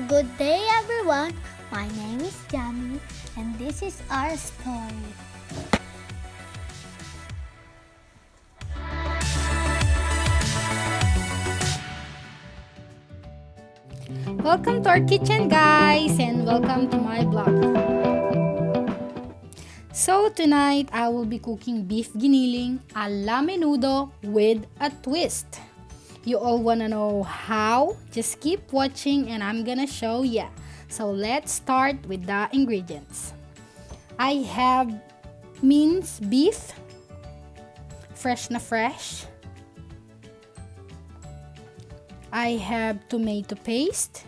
Good day everyone, my name is Jamie and this is our story. Welcome to our kitchen guys and welcome to my vlog. So tonight I will be cooking beef giniling a la menudo with a twist. You all wanna know how? Just keep watching and I'm gonna show ya. So let's start with the ingredients. I have minced beef, fresh na fresh. I have tomato paste,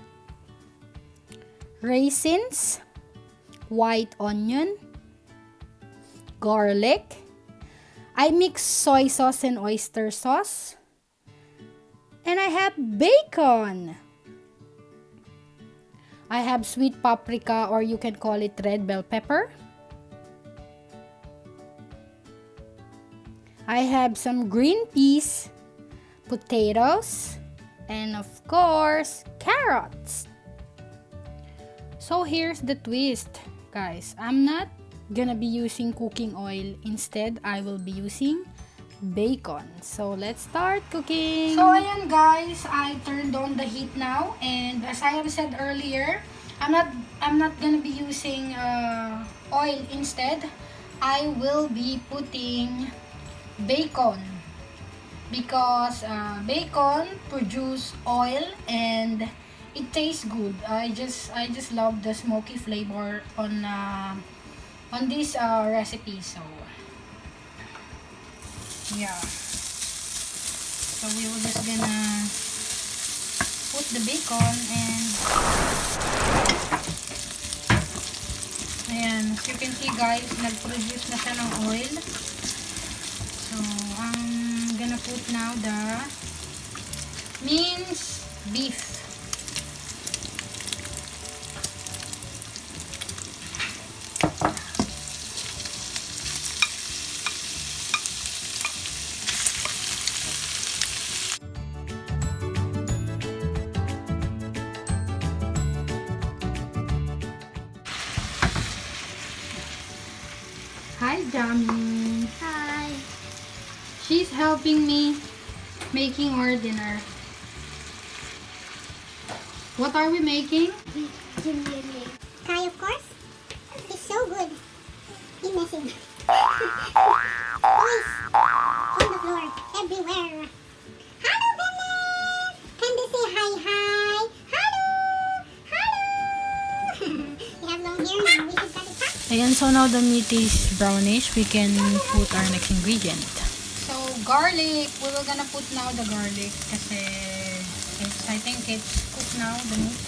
raisins, white onion, garlic. I mix soy sauce and oyster sauce. And I have bacon. I have sweet paprika, or you can call it red bell pepper. I have some green peas, potatoes, and of course, carrots. So here's the twist, guys. I'm not gonna be using cooking oil. Instead, I will be using bacon. So let's start cooking. So ayan guys, I turned on the heat now, and as I have said earlier, I'm not gonna be using oil. Instead, I will be putting bacon because bacon produce oil and it tastes good. I just love the smoky flavor on this recipe. So yeah, so we will just gonna put the bacon, and ayan, as you can see guys, nag-produce na siya ng oil. So I'm gonna put now the minced beef. Hi, Jamie. Hi. She's helping me making our dinner. What are we making? Giniling. Try of course. It's so good. Be messing. Toys on the floor everywhere. Hello Belle! Can they say hi hi? Hello! Hello! You have long hair now. We should cut it back. Ayan, so now the meat is brownish. We can put our next ingredient. So garlic, we were gonna put now the garlic kasi I think it's cooked now, the meat.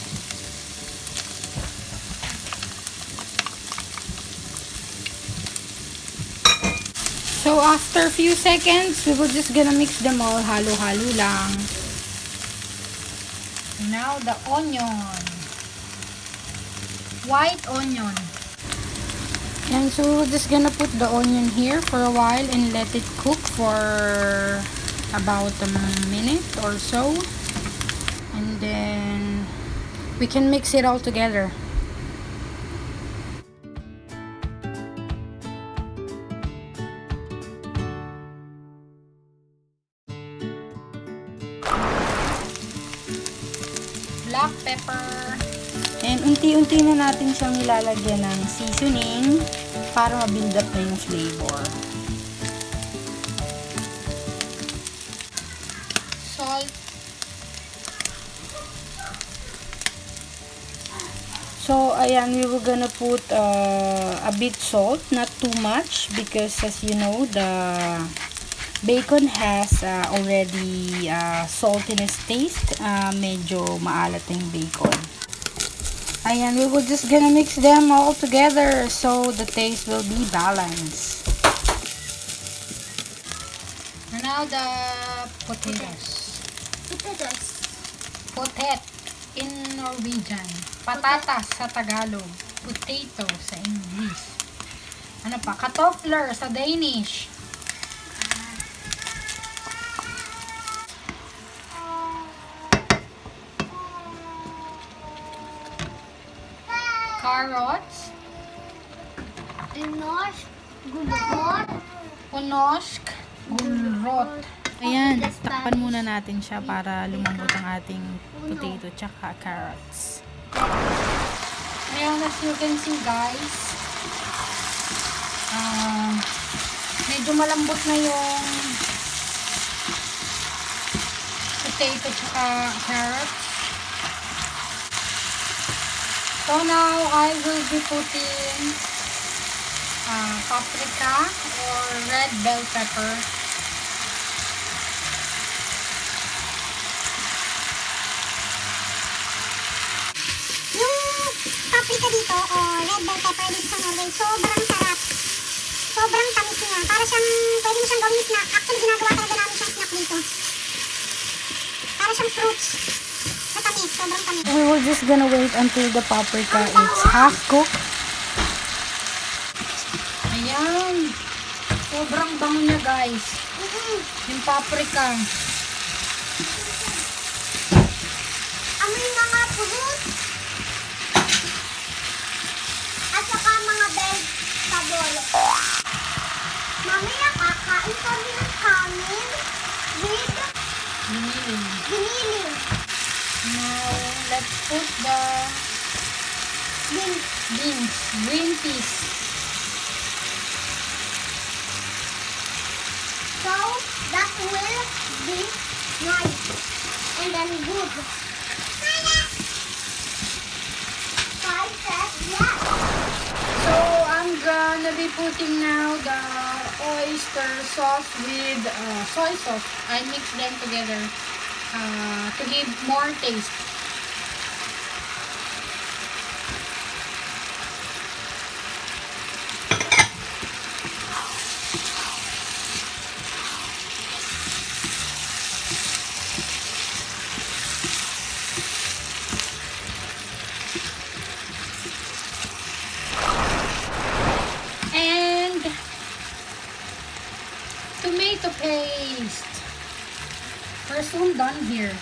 So after a few seconds, we will just gonna mix them all, halo-halo lang. Now the onion, white onion. And so we're just gonna put the onion here for a while and let it cook for about a minute or so. And then we can mix it all together. Black pepper. And unti-unti na natin siyang nilalagyan ng seasoning para ma-build up na yung flavor. Salt. So, ayan, we were gonna put a bit salt, not too much, because as you know, the bacon has already saltiness taste. Medyo maalat yung bacon. Ayan, we will just gonna mix them all together so the taste will be balanced. And now the potatoes. Potet in Norwegian. Patatas sa Tagalog. Potato sa English. Ano pa? Kartofler sa Danish. carrots. Punosk, gulrot. Ayan, takpan muna natin siya para lumambot ang ating potato tsaka carrots. Ayan, as you can see guys, medyo malambot na yung potato tsaka carrots. So now I will be putting paprika or red bell pepper. Yung paprika dito o red bell pepper dito sa Norway, sobrang sarap. Sobrang tamis niya. Para siyang, pwede mo siyang gawin snack. Actually, ginagawa talaga namin siyang snack dito. Para siyang fruits. Matamis, sobrang tamis. We were just gonna wait until the paprika is half cooked. Ayan. Sobrang bango niya guys. Yung paprika. Amoy mga fruit. At saka mga vegetable. Mamaya kakain kami ng kanin with giniling. Now, let's put the beans, green peas. So that will be nice and then good. Yes. So, I'm gonna be putting now the oyster sauce with soy sauce. I mix them together to give more taste. And tomato paste. We're soon done here.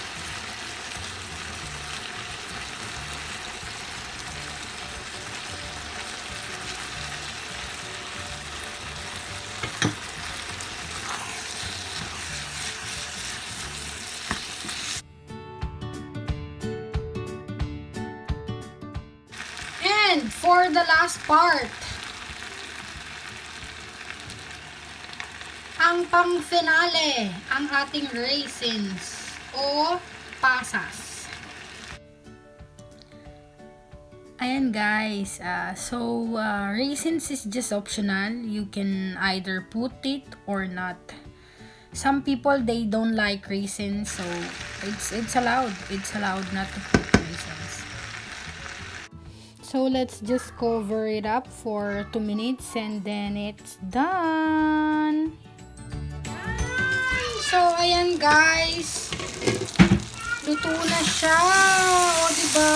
And for the last part, ang pang-finale, ang ating raisins o pasas. Ayan guys, raisins is just optional. You can either put it or not. Some people, they don't like raisins, so it's allowed. It's allowed not to put raisins. So let's just cover it up for 2 minutes and then it's done. So, ayan guys. Luto na siya. O, diba?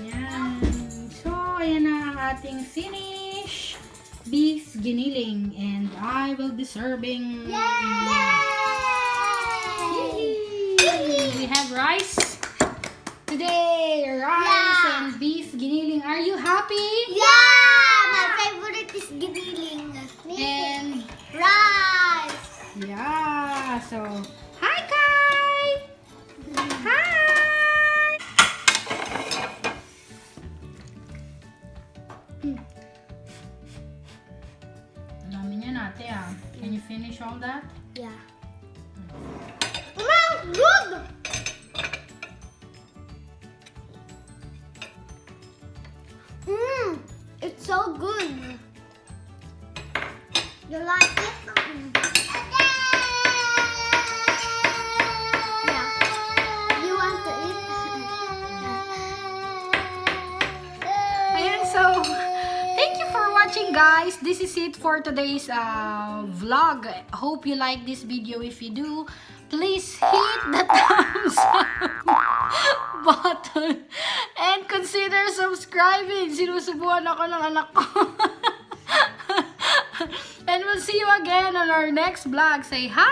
Ayan. So, ayan na ang ating finish beef giniling. And I will be serving. Yay! We have rice. Today, rice and beef giniling. Are you happy? Yeah! My favorite is giniling. And Rice! yeah, so hi Kai! Hi! Ang dami niya natin ah. Can you finish all that? Yeah. Wow, good! It's so good. You like it? Yeah. You want to eat? Ayan, so thank you for watching guys. This is it for today's vlog. Hope you like this video. If you do, please hit the thumbs up button and consider subscribing. Sinusubuan ako ng anak ko. And we'll see you again on our next vlog. Say hi!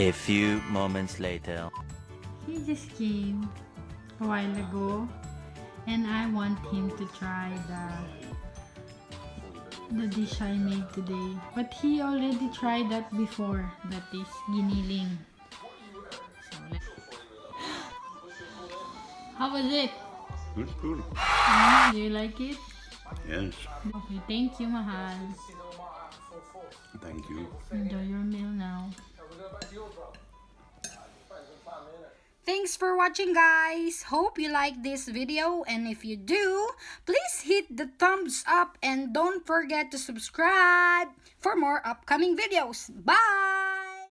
A few moments later. He just came a while ago, and I want him to try the dish I made today. But he already tried that before. That is giniling. So how was it? It's good. Do you like it? Yes. Okay, thank you, mahal. Thank you. Enjoy your meal now. Thanks for watching, guys. Hope you like this video, and if you do, please hit the thumbs up and don't forget to subscribe for more upcoming videos. Bye!